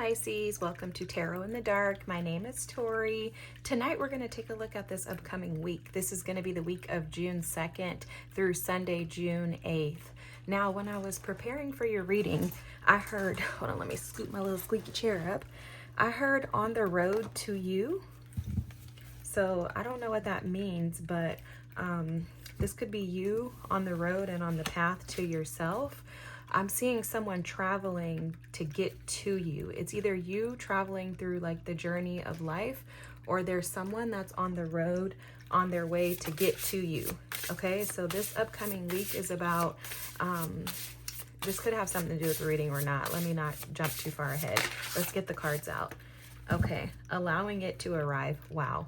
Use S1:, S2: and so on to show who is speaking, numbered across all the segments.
S1: Pisces. Welcome to Tarot in the Dark. My name is Tori. Tonight we're going to take a look at this upcoming week. This is going to be the week of June 2nd through Sunday, June 8th. Now, when I was preparing for your reading, I heard, hold on, let me scoot my little squeaky chair up. I heard on the road to you. So I don't know what that means, but this could be you on the road and on the path to yourself. I'm seeing someone traveling to get to you. It's either you traveling through like the journey of life, or there's someone that's on the road on their way to get to you. Okay, so this upcoming week is about, this could have something to do with the reading or not. Let me not jump too far ahead. Let's get the cards out. Okay, allowing it to arrive. Wow.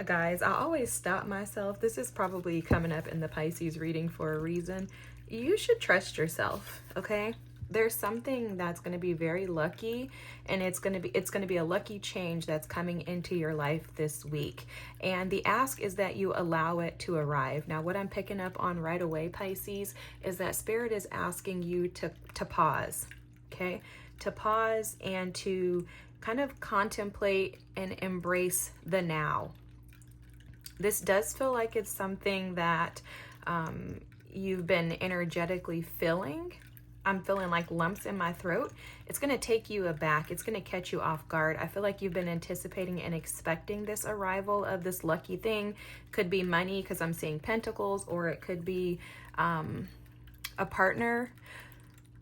S1: Guys, I always stop myself. This is probably coming up in the Pisces reading for a reason. You should trust yourself, okay? There's something that's going to be very lucky, and it's going to be a lucky change that's coming into your life this week. And the ask is that you allow it to arrive. Now, what I'm picking up on right away, Pisces, is that Spirit is asking you to pause, okay? To pause and to kind of contemplate and embrace the now. This does feel like it's something that you've been energetically feeling. I'm feeling like lumps in my throat. It's going to take you aback. It's going to catch you off guard. I feel like you've been anticipating and expecting this arrival of this lucky thing. Could be money because I'm seeing pentacles, or it could be a partner.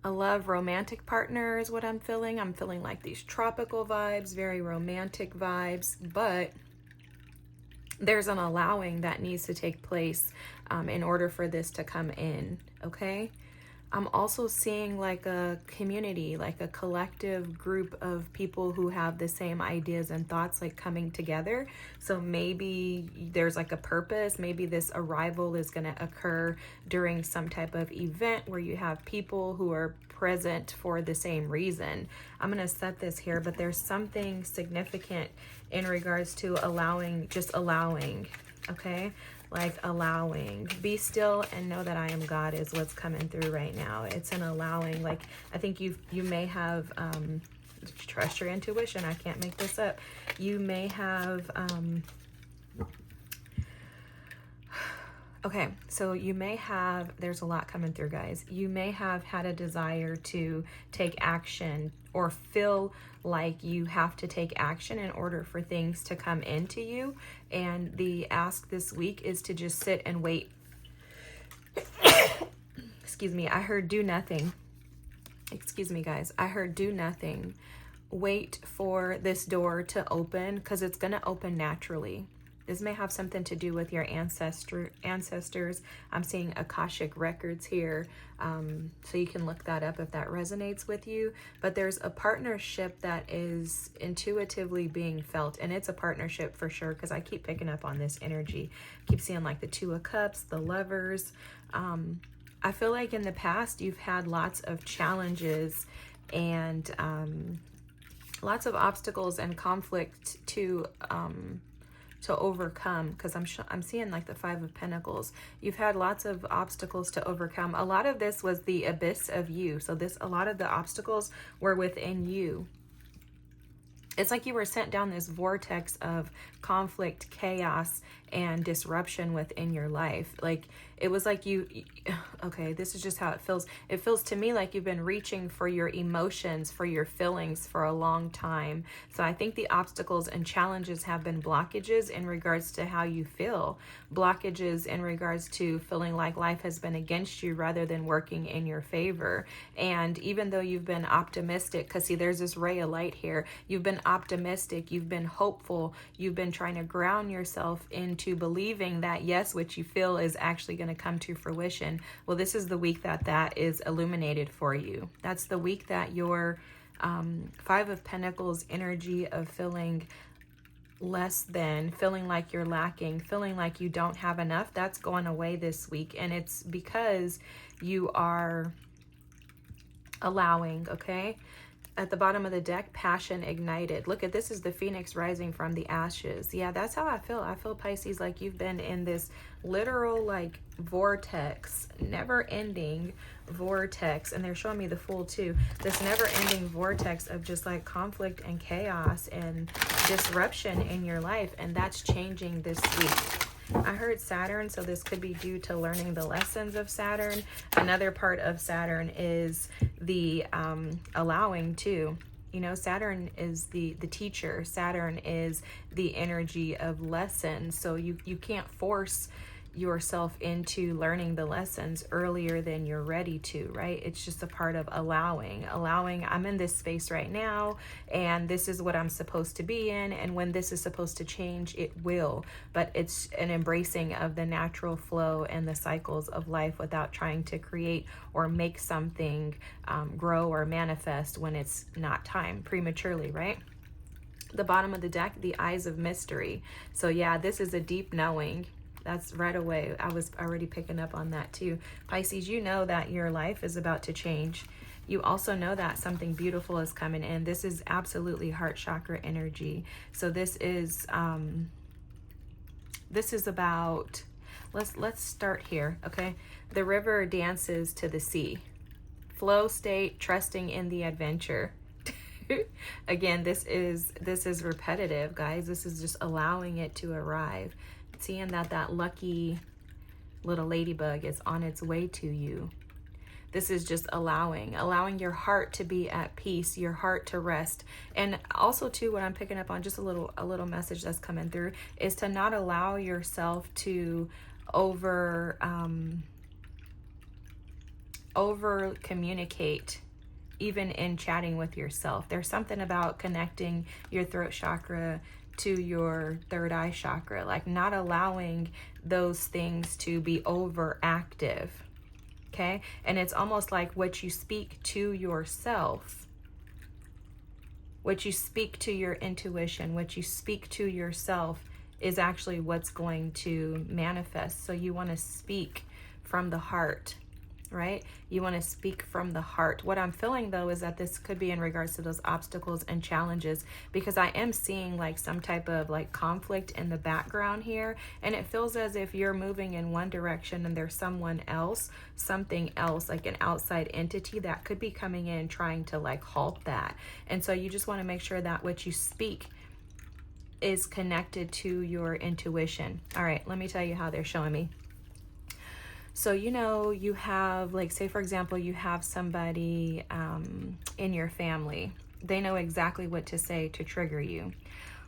S1: A love romantic partner is what I'm feeling. I'm feeling like these tropical vibes, very romantic vibes, but there's an allowing that needs to take place in order for this to come in, okay? I'm also seeing like a community, like a collective group of people who have the same ideas and thoughts like coming together. So maybe there's like a purpose. Maybe this arrival is going to occur during some type of event where you have people who are present for the same reason. I'm going to set this here, but there's something significant in regards to allowing, just allowing, okay? Like allowing, be still and know that I am God is what's coming through right now. It's an allowing. Like, I think you may have, trust your intuition. I can't make this up. You may have, okay, so you may have, there's a lot coming through, guys. You may have had a desire to take action or feel like you have to take action in order for things to come into you. And the ask this week is to just sit and wait. Excuse me, I heard do nothing. Excuse me, guys. I heard do nothing. Wait for this door to open because it's going to open naturally. This may have something to do with your ancestors. I'm seeing Akashic records here, so you can look that up if that resonates with you. But there's a partnership that is intuitively being felt, and it's a partnership for sure because I keep picking up on this energy. I keep seeing like the Two of Cups, the Lovers. I feel like in the past you've had lots of challenges and lots of obstacles and conflict to overcome, because I'm seeing like the Five of Pentacles. You've had lots of obstacles to overcome. A lot of this was the abyss of you. So a lot of the obstacles were within you. It's like you were sent down this vortex of conflict, chaos, and disruption within your life. Like, it was like okay, this is just how it feels. It feels to me like you've been reaching for your emotions, for your feelings for a long time. So I think the obstacles and challenges have been blockages in regards to how you feel. Blockages in regards to feeling like life has been against you rather than working in your favor. And even though you've been optimistic, because see, there's this ray of light here. You've been optimistic, you've been hopeful, you've been trying to ground yourself into believing that yes, what you feel is actually going to come to fruition. Well, this is the week that is illuminated for you. That's the week that your Five of Pentacles energy of feeling less than, feeling like you're lacking, feeling like you don't have enough, that's going away this week. And it's because you are allowing, okay? At the bottom of the deck, passion ignited. Look at this, is the phoenix rising from the ashes. Yeah, that's how I feel. I feel, Pisces, like you've been in this literal like vortex, never ending vortex. And they're showing me the Fool too. This never ending vortex of just like conflict and chaos and disruption in your life. And that's changing this week. I heard Saturn, so this could be due to learning the lessons of Saturn. Another part of Saturn is the allowing too. You know, Saturn is the teacher. Saturn is the energy of lessons. So you can't force yourself into learning the lessons earlier than you're ready to, right? It's just a part of allowing. I'm in this space right now, and this is what I'm supposed to be in, and when this is supposed to change, it will. But it's an embracing of the natural flow and the cycles of life without trying to create or make something grow or manifest when it's not time, prematurely, right? The bottom of the deck, the eyes of mystery. So yeah, this is a deep knowing. That's right away. I was already picking up on that too. Pisces, you know that your life is about to change. You also know that something beautiful is coming in. This is absolutely heart chakra energy. So this is about, let's start here, okay? The river dances to the sea. Flow state, trusting in the adventure. Again, this is repetitive, guys. This is just allowing it to arrive. Seeing that lucky little ladybug is on its way to you. This is just allowing your heart to be at peace, your heart to rest. And also too, what I'm picking up on, just a little message that's coming through, is to not allow yourself to over communicate, even in chatting with yourself. There's something about connecting your throat chakra to your third eye chakra, like not allowing those things to be overactive, okay? And it's almost like what you speak to yourself, what you speak to your intuition, what you speak to yourself is actually what's going to manifest. So you want to speak from the heart, right? You want to speak from the heart. What I'm feeling though is that this could be in regards to those obstacles and challenges, because I am seeing like some type of like conflict in the background here, and it feels as if you're moving in one direction and there's someone else, something else, like an outside entity that could be coming in trying to like halt that. And so you just want to make sure that what you speak is connected to your intuition. All right, let me tell you how they're showing me. So, you know, you have, like, say, for example, you have somebody in your family. They know exactly what to say to trigger you.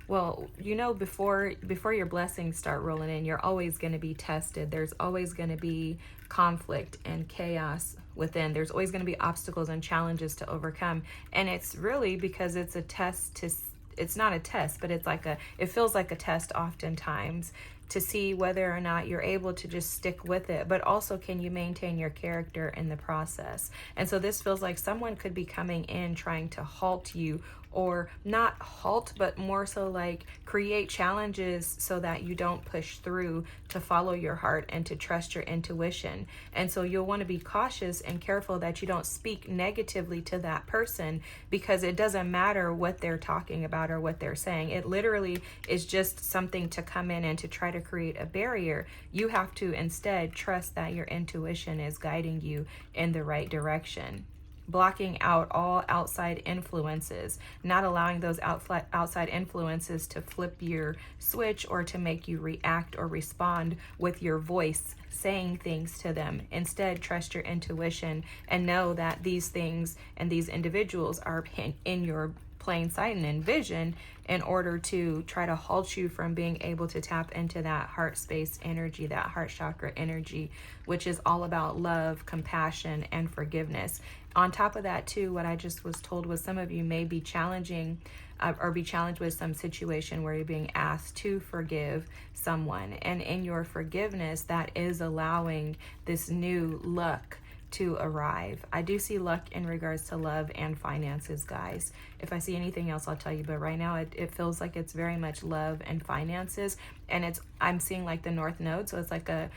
S1: Well, you know, before your blessings start rolling in, you're always going to be tested. There's always going to be conflict and chaos within. There's always going to be obstacles and challenges to overcome. And it's really because it's a test to, it's not a test, but it's like it feels like a test oftentimes, to see whether or not you're able to just stick with it, but also can you maintain your character in the process. And so this feels like someone could be coming in trying to halt you, or not halt, but more so like create challenges so that you don't push through to follow your heart and to trust your intuition. And so you'll want to be cautious and careful that you don't speak negatively to that person, because it doesn't matter what they're talking about or what they're saying. It literally is just something to come in and to try to create a barrier. You have to instead trust that your intuition is guiding you in the right direction. Blocking out all outside influences, not allowing those outside influences to flip your switch or to make you react or respond with your voice, saying things to them. Instead, trust your intuition and know that these things and these individuals are in your plain sight and in vision in order to try to halt you from being able to tap into that heart space energy, that heart chakra energy, which is all about love, compassion, and forgiveness. On top of that too, what I just was told was some of you may be challenging or be challenged with some situation where you're being asked to forgive someone. And in your forgiveness, that is allowing this new luck to arrive. I do see luck in regards to love and finances, guys. If I see anything else, I'll tell you. But right now, it feels like it's very much love and finances. And I'm seeing like the North Node. So it's like a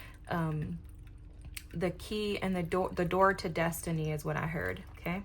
S1: the key and the door to destiny is what I heard. Okay.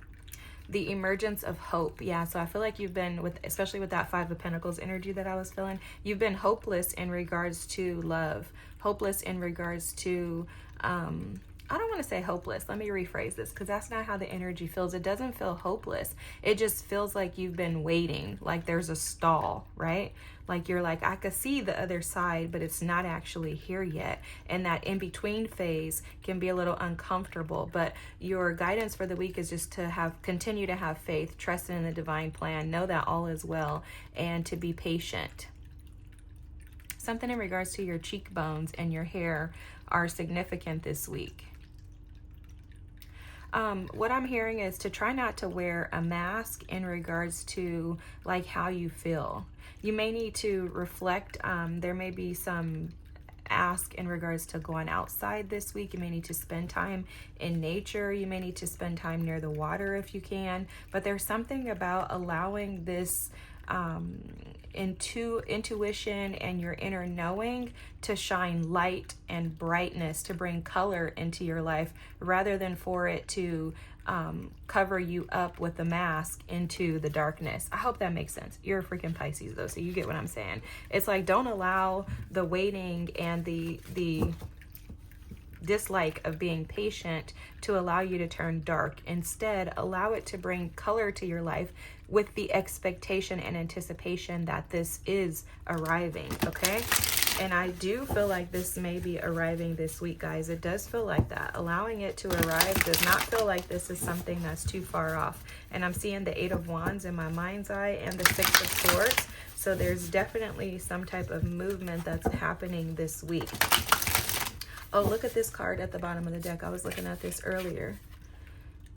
S1: The emergence of hope. Yeah, so I feel like you've been with, especially with that Five of Pentacles energy that I was feeling, you've been hopeless in regards to love, hopeless in regards to, I don't want to say hopeless. Let me rephrase this, because that's not how the energy feels. It doesn't feel hopeless. It just feels like you've been waiting, like there's a stall, right? Like you're like, I could see the other side, but it's not actually here yet. And that in-between phase can be a little uncomfortable, but your guidance for the week is just to continue to have faith, trust in the divine plan, know that all is well, and to be patient. Something in regards to your cheekbones and your hair are significant this week. What I'm hearing is to try not to wear a mask in regards to like how you feel. You may need to reflect. There may be some ask in regards to going outside this week. You may need to spend time in nature. You may need to spend time near the water if you can. But there's something about allowing this intuition and your inner knowing to shine light and brightness, to bring color into your life, rather than for it to cover you up with the mask into the darkness. I hope that makes sense. You're a freaking Pisces though, so you get what I'm saying. It's like, don't allow the waiting and the dislike of being patient to allow you to turn dark. Instead, allow it to bring color to your life with the expectation and anticipation that this is arriving, okay? And I do feel like this may be arriving this week, guys. It does feel like that. Allowing it to arrive does not feel like this is something that's too far off. And I'm seeing the Eight of Wands in my mind's eye and the Six of Swords. So there's definitely some type of movement that's happening this week. Oh, look at this card at the bottom of the deck. I was looking at this earlier.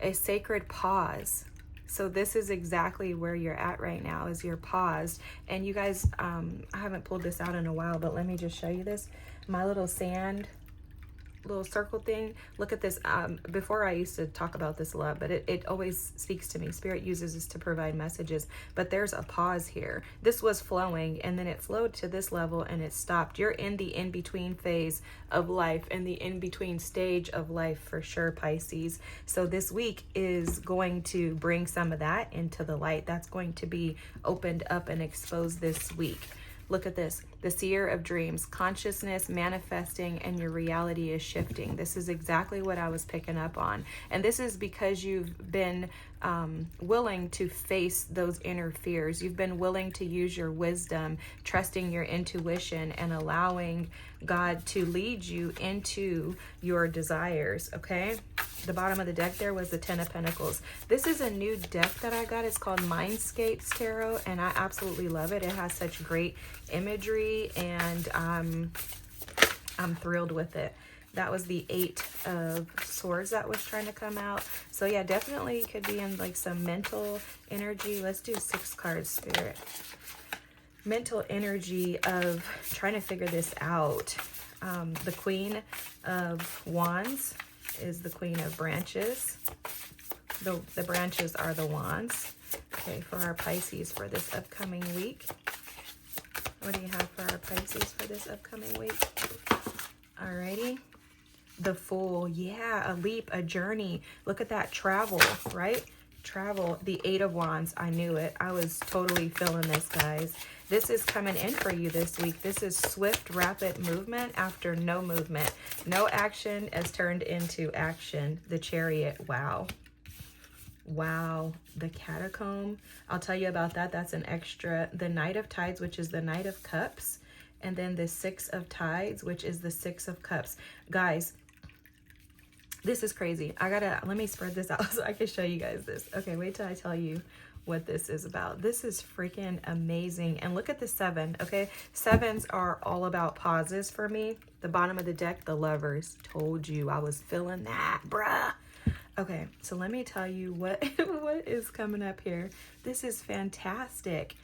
S1: A sacred pause. So this is exactly where you're at right now, is you're paused. And you guys, I haven't pulled this out in a while, but let me just show you this. My little sand, little circle thing. Look at this. Before I used to talk about this a lot, but it always speaks to me. Spirit uses this to provide messages, but there's a pause here. This was flowing and then it flowed to this level and it stopped. You're in the in-between phase of life, in the in-between stage of life for sure, Pisces. So this week is going to bring some of that into the light. That's going to be opened up and exposed this week. Look at this, the seer of dreams, consciousness manifesting, and your reality is shifting. This is exactly what I was picking up on. And this is because you've been willing to face those inner fears. You've been willing to use your wisdom, trusting your intuition, and allowing God to lead you into your desires, okay? The bottom of the deck there was the Ten of Pentacles. This is a new deck that I got. It's called Mindscapes Tarot, and I absolutely love it. It has such great imagery, and I'm thrilled with it. That was the Eight of Swords that was trying to come out. So yeah, definitely could be in like some mental energy. Let's do 6 cards, Spirit. Mental energy of trying to figure this out. The Queen of Wands is the Queen of Branches. The branches are the wands. Okay, for our Pisces for this upcoming week. What do you have for our Pisces for this upcoming week? Alrighty. The Fool. Yeah, a leap, a journey. Look at that, travel, right? Travel. The Eight of Wands. I knew it. I was totally feeling this, guys. This is coming in for you this week. This is swift, rapid movement after no movement. No action has turned into action. The Chariot. Wow. Wow. The Catacomb. I'll tell you about that. That's an extra. The Knight of Tides, which is the Knight of Cups. And then the Six of Tides, which is the Six of Cups. Guys, this is crazy. Let me spread this out so I can show you guys this. Okay, wait till I tell you what this is about. This is freaking amazing. And look at the 7, okay? 7s are all about pauses for me. The bottom of the deck, the Lovers. Told you I was feeling that, bruh. Okay, so let me tell you what is coming up here. This is fantastic.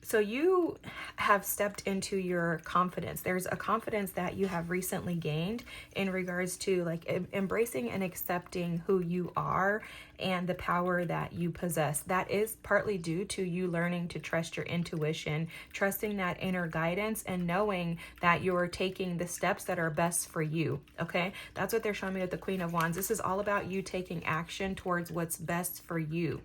S1: So you have stepped into your confidence. There's a confidence that you have recently gained in regards to like embracing and accepting who you are and the power that you possess. That is partly due to you learning to trust your intuition, trusting that inner guidance, and knowing that you're taking the steps that are best for you. Okay, that's what they're showing me with the Queen of Wands. This is all about you taking action towards what's best for you.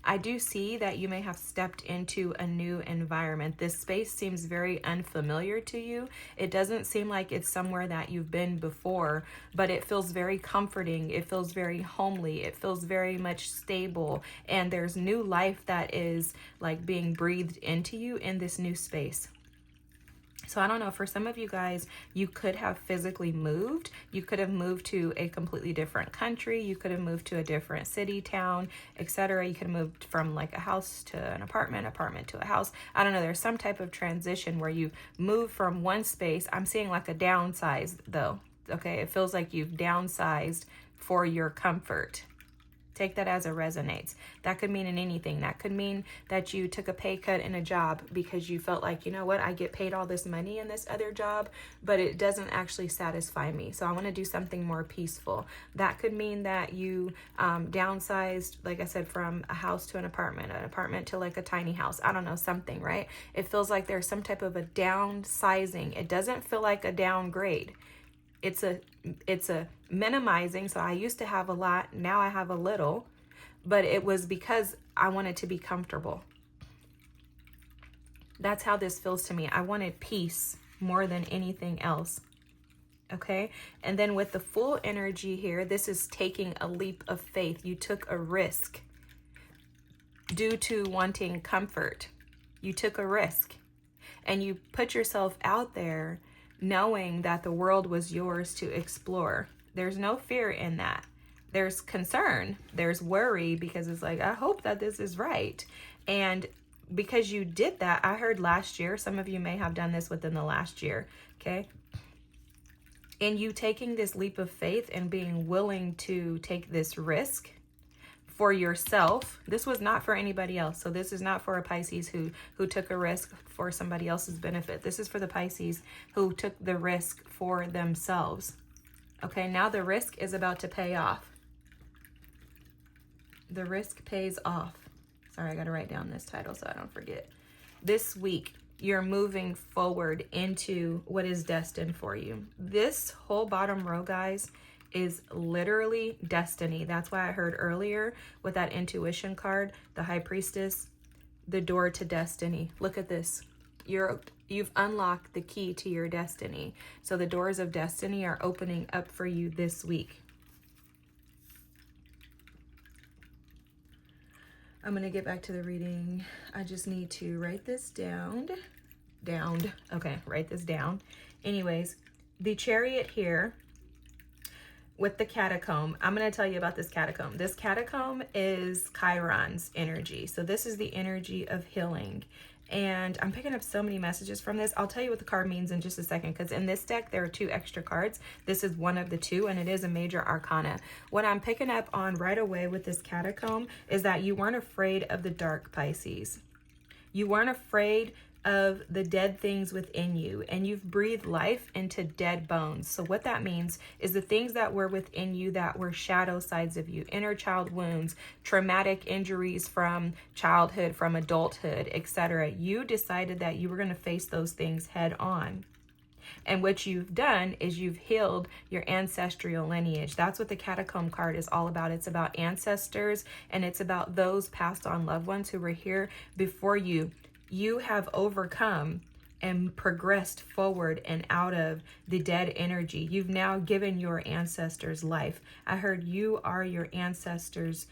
S1: I do see that you may have stepped into a new environment. This space seems very unfamiliar to you. It doesn't seem like it's somewhere that you've been before, but it feels very comforting. It feels very homely. It feels very much stable. And there's new life that is like being breathed into you in this new space. So I don't know, for some of you guys, you could have physically moved. You could have moved to a completely different country. You could have moved to a different city, town, etc. You could have moved from like a house to an apartment, apartment to a house. I don't know. There's some type of transition where you move from one space. I'm seeing like a downsize though. Okay. It feels like you've downsized for your comfort. Take that as it resonates. That could mean in anything. That could mean that you took a pay cut in a job because you felt like, you know what, I get paid all this money in this other job, but it doesn't actually satisfy me. So I want to do something more peaceful. That could mean that you downsized, like I said, from a house to an apartment to like a tiny house. I don't know, something, right? It feels like there's some type of a downsizing. It doesn't feel like a downgrade. It's a minimizing. So I used to have a lot, now I have a little, but it was because I wanted to be comfortable. That's how this feels to me. I wanted peace more than anything else. Okay. And then with the full energy here, this is taking a leap of faith. You took a risk due to wanting comfort. You took a risk and you put yourself out there knowing that the world was yours to explore. There's no fear in that. There's concern, there's worry, because it's like, I hope that this is right. And because you did that, I heard last year, some of you may have done this within the last year, okay? And you taking this leap of faith and being willing to take this risk for yourself. This was not for anybody else. So this is not for a Pisces who took a risk for somebody else's benefit. This is for the Pisces who took the risk for themselves. Okay, now the risk is about to pay off. The risk pays off. Sorry, I got to write down this title so I don't forget. This week, you're moving forward into what is destined for you. This whole bottom row, guys, is literally destiny. That's why I heard earlier with that intuition card, the High Priestess, the door to destiny. Look at this. You've unlocked the key to your destiny. So the doors of destiny are opening up for you this week. I'm going to get back to the reading. I just need to write this down. Okay, write this down. Anyways, the Chariot here with the catacomb. I'm going to tell you about this catacomb. This catacomb is Chiron's energy. So this is the energy of healing. And I'm picking up so many messages from this. I'll tell you what the card means in just a second, because in this deck, there are 2 extra cards. This is one of the 2, and it is a major arcana. What I'm picking up on right away with this catacomb is that you weren't afraid of the dark, Pisces. You weren't afraid of the dead things within you, and you've breathed life into dead bones. So what that means is the things that were within you that were shadow sides of you, inner child wounds, traumatic injuries from childhood, from adulthood, etc. You decided that you were going to face those things head on. And what you've done is you've healed your ancestral lineage. That's what the catacomb card is all about. It's about ancestors, and it's about those passed on loved ones who were here before you. You have overcome and progressed forward and out of the dead energy. You've now given your ancestors life. I heard you are your ancestors'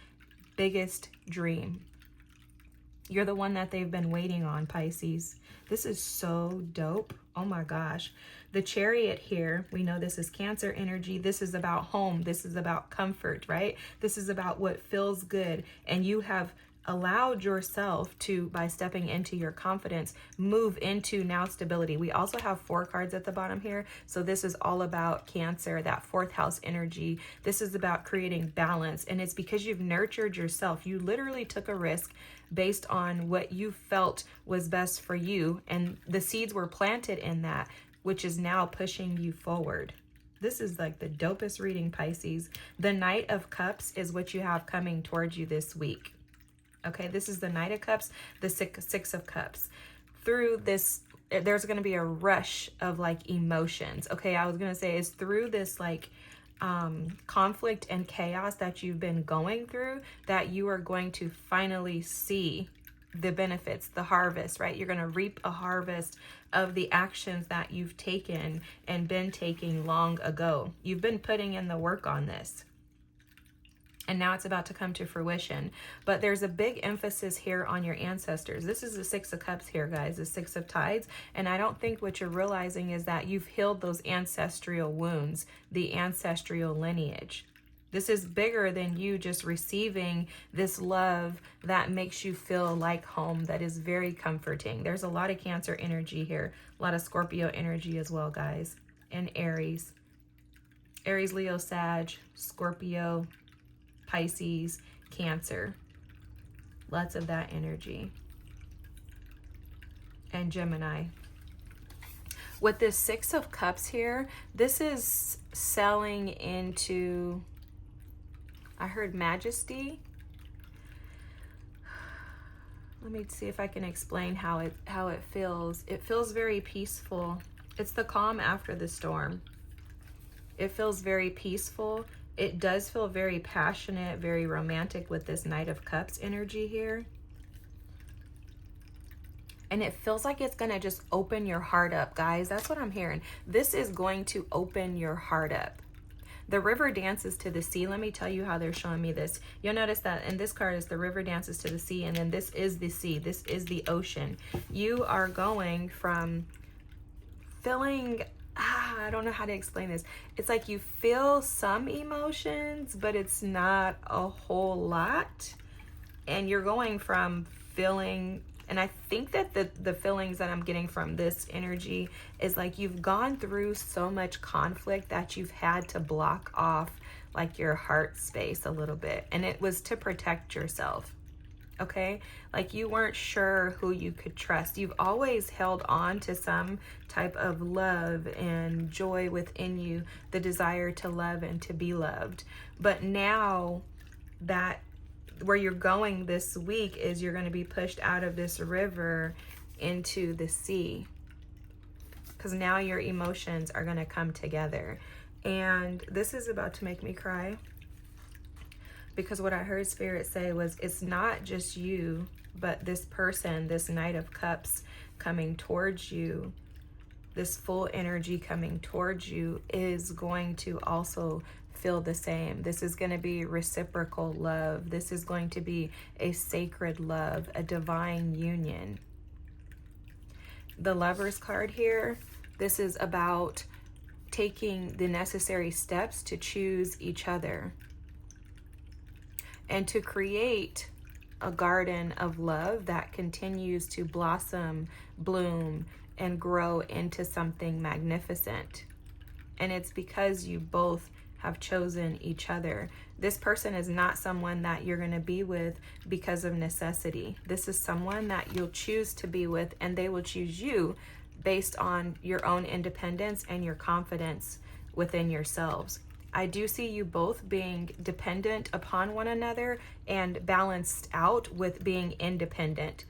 S1: biggest dream. You're the one that they've been waiting on, Pisces. This is so dope. Oh my gosh. The Chariot here, we know this is Cancer energy. This is about home. This is about comfort, right? This is about what feels good. And you have allowed yourself to, by stepping into your confidence, move into now stability. We also have 4 cards at the bottom here. So this is all about Cancer, that 4th house energy. This is about creating balance. And it's because you've nurtured yourself. You literally took a risk based on what you felt was best for you. And the seeds were planted in that, which is now pushing you forward. This is like the dopest reading, Pisces. The Knight of Cups is what you have coming towards you this week. Okay, this is the Knight of Cups, the Six of Cups. Through this, there's going to be a rush of like emotions. Okay, I was going to say is through this like conflict and chaos that you've been going through, that you are going to finally see the benefits, the harvest, right? You're going to reap a harvest of the actions that you've taken and been taking long ago. You've been putting in the work on this. And now it's about to come to fruition. But there's a big emphasis here on your ancestors. This is the 6 of Cups here, guys, the 6 of Tides. And I don't think what you're realizing is that you've healed those ancestral wounds, the ancestral lineage. This is bigger than you just receiving this love that makes you feel like home, that is very comforting. There's a lot of Cancer energy here, a lot of Scorpio energy as well, guys, and Aries. Aries, Leo, Sag, Scorpio, Pisces, Cancer. Lots of that energy. And Gemini. With this 6 of Cups here, this is selling into, I heard majesty. Let me see if I can explain how it feels. It feels very peaceful. It's the calm after the storm. It feels very peaceful. It does feel very passionate, very romantic with this Knight of Cups energy here. And it feels like it's going to just open your heart up, guys. That's what I'm hearing. This is going to open your heart up. The river dances to the sea. Let me tell you how they're showing me this. You'll notice that in this card is the river dances to the sea, and then this is the sea. This is the ocean. You are going from feeling, I don't know how to explain this. It's like you feel some emotions, but it's not a whole lot. And you're going from feeling, and I think that the feelings that I'm getting from this energy is like you've gone through so much conflict that you've had to block off like your heart space a little bit. And it was to protect yourself. Okay, like you weren't sure who you could trust. You've always held on to some type of love and joy within you, the desire to love and to be loved. But now that where you're going this week is you're going to be pushed out of this river into the sea, because now your emotions are going to come together. And this is about to make me cry. Because what I heard Spirit say was, it's not just you, but this person, this Knight of Cups coming towards you, this full energy coming towards you is going to also feel the same. This is going to be reciprocal love. This is going to be a sacred love, a divine union. The Lovers card here, this is about taking the necessary steps to choose each other and to create a garden of love that continues to blossom, bloom, and grow into something magnificent. And it's because you both have chosen each other. This person is not someone that you're going to be with because of necessity. This is someone that you'll choose to be with, and they will choose you based on your own independence and your confidence within yourselves. I do see you both being dependent upon one another and balanced out with being independent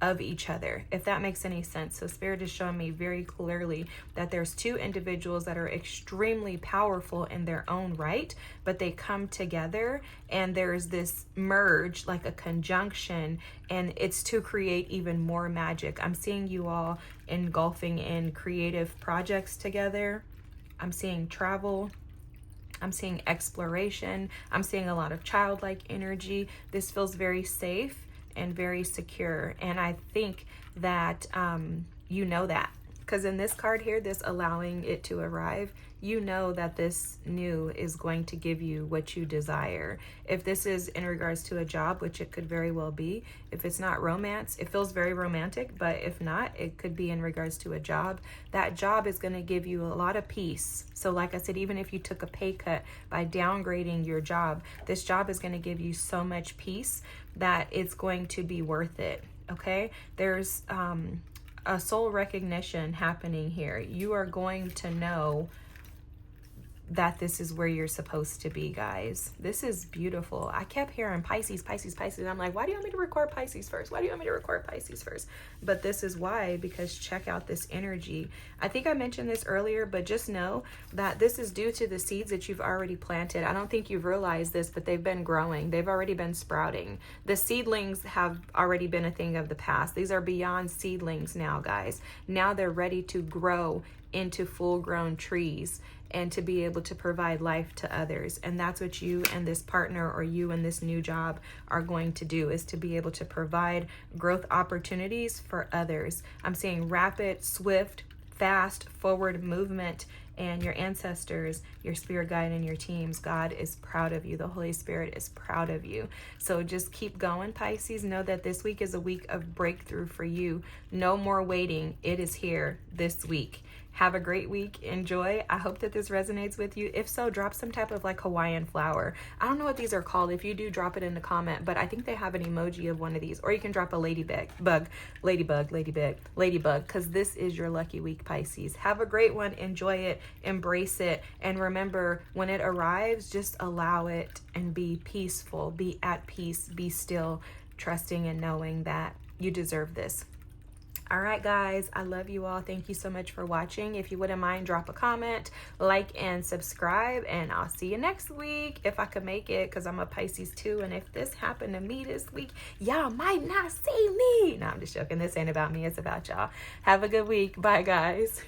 S1: of each other, if that makes any sense. So Spirit is showing me very clearly that there's 2 individuals that are extremely powerful in their own right, but they come together and there's this merge, like a conjunction, and it's to create even more magic. I'm seeing you all engulfing in creative projects together. I'm seeing travel. I'm seeing exploration. I'm seeing a lot of childlike energy. This feels very safe and very secure. And I think that you know that. Because in this card here, this allowing it to arrive, you know that this new is going to give you what you desire. If this is in regards to a job, which it could very well be, if it's not romance, it feels very romantic, but if not, it could be in regards to a job. That job is going to give you a lot of peace. So like I said, even if you took a pay cut by downgrading your job, this job is going to give you so much peace that it's going to be worth it. Okay? There's a soul recognition happening here. You are going to know that this is where you're supposed to be, guys. This is beautiful. I kept hearing Pisces, Pisces, Pisces. I'm like, why do you want me to record Pisces first? Why do you want me to record Pisces first? But this is why, because check out this energy. I think I mentioned this earlier, but just know that this is due to the seeds that you've already planted. I don't think you've realized this, but they've been growing. They've already been sprouting. The seedlings have already been a thing of the past. These are beyond seedlings now, guys. Now they're ready to grow into full-grown trees and to be able to provide life to others. And that's what you and this partner, or you and this new job, are going to do, is to be able to provide growth opportunities for others. I'm seeing rapid, swift, fast forward movement, and your ancestors, your spirit guide, and your teams, God is proud of you. The Holy Spirit is proud of you. So just keep going, Pisces. Know that this week is a week of breakthrough for you. No more waiting. It is here this week. Have a great week. Enjoy. I hope that this resonates with you. If so, drop some type of like Hawaiian flower. I don't know what these are called. If you do, drop it in the comment, but I think they have an emoji of one of these. Or you can drop a ladybug, because this is your lucky week, Pisces. Have a great one. Enjoy it. Embrace it. And remember, when it arrives, just allow it and be peaceful. Be at peace. Be still, trusting and knowing that you deserve this. All right, guys, I love you all. Thank you so much for watching. If you wouldn't mind, drop a comment, like, and subscribe, and I'll see you next week if I could make it, because I'm a Pisces too, and if this happened to me this week, y'all might not see me. No, I'm just joking. This ain't about me. It's about y'all. Have a good week. Bye, guys.